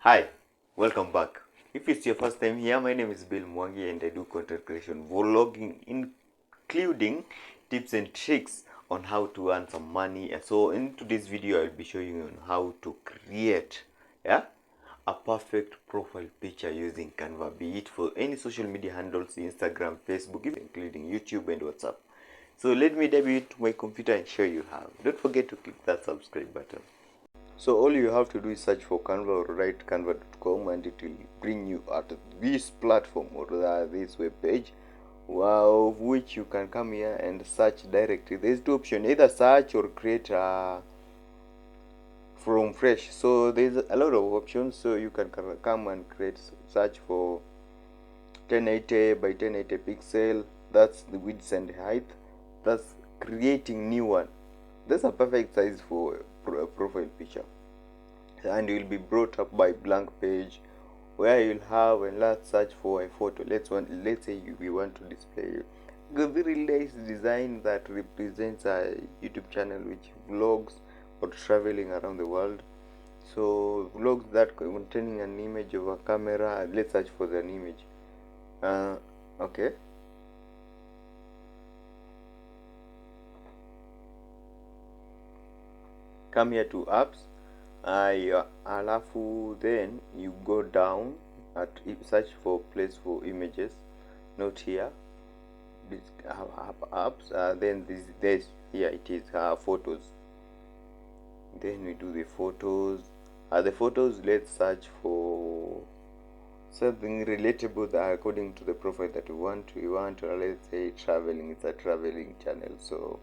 Hi, welcome back. If it's your first time here, my name is Bill Mwangi and I do content creation vlogging, including tips and tricks on how to earn some money. And so in today's video, I'll be showing you on how to create a perfect profile picture using Canva, be it for any social media handles, Instagram, Facebook, even including YouTube and WhatsApp. So let me dive into my computer and show you how. Don't forget to click that subscribe button. So all you have to do is search for Canva or write canva.com and it will bring you at this platform or this web page, of which you can come here and search directly. There's two options, either search or create from fresh. So there's a lot of options, so you can come and create, search for 1080 by 1080 pixel. That's the width and height. That's creating new one. That's a perfect size for a profile picture, and you will be brought up by blank page where you'll have, and let's search for a photo. Let's say we want to display a very nice design that represents a YouTube channel which vlogs or traveling around the world. So vlogs that containing an image of a camera. Let's search for an image. Okay. Come here to apps. Alafu then you go down at search for place for images, not here, this apps. Then this here it is photos. Then we do the photos. The photos, let's search for something relatable that according to the profile that we want. Let's say traveling. It's a traveling channel, so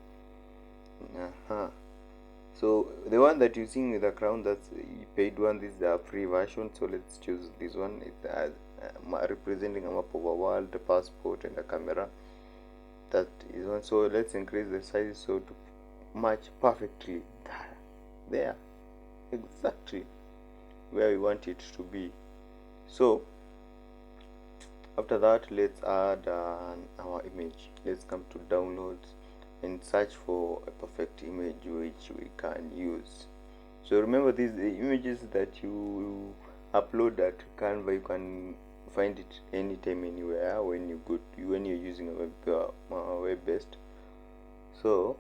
so the one that you see in the crown, that's paid one. This is a free version, so let's choose this one. It's representing a map of a world, a passport and a camera. That is one. So let's increase the size so to match perfectly there, exactly where we want it to be. So after that, let's add our image. Let's come to downloads and search for a perfect image which we can use. So remember, these images that you upload at Canva, you can find it anytime, anywhere when you're using a web based. So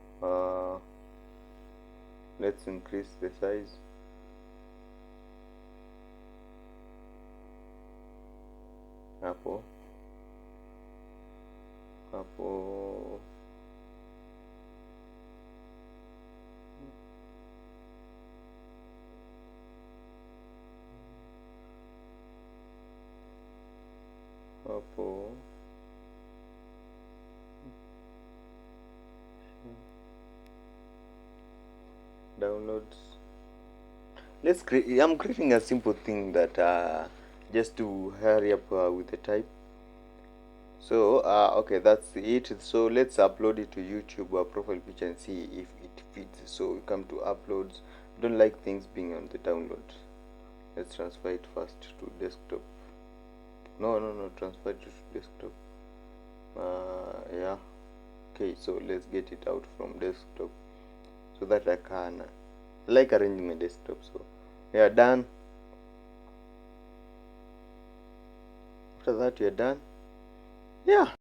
let's increase the size. Hapo downloads. Let's create. I'm creating a simple thing that just to hurry up with the type. So okay, that's it. So let's upload it to YouTube, our profile picture, and see if it fits. So we come to uploads. Don't like things being on the download. Let's transfer it first to desktop. No, transfer it to desktop. Yeah. Okay, so let's get it out from desktop so that I can like arranging my desktop. So yeah, done. After that, you're done. Yeah,